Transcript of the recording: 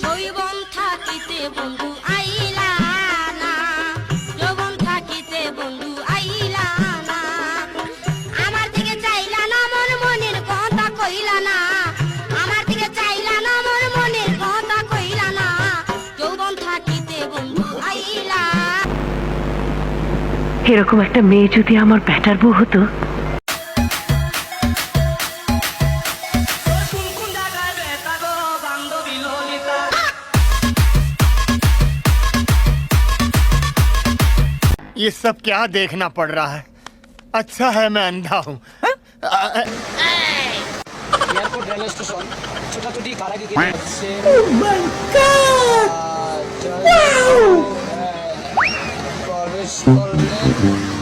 যৌবন থাকিতে বন্ধু আইলা না, যৌবন থাকিতে বন্ধু আইলা না, আমার দিকে চাইলা না মন মনের কথা কইলা না, আমার দিকে চাইলা না মন মনের কথা কইলা না, যৌবন থাকিতে বন্ধু আইলা। এরকম একটা মেয়ে যদি আমার ব্যাটার বউ হতো। ये सब क्या देखना पड़ रहा है? अच्छा है मैं अंधा हूँ। এয়ারপোর্ট রেল স্টেশন ছোটাছুটি কারাগে কেটে যাচ্ছে। প্রবেশ করলে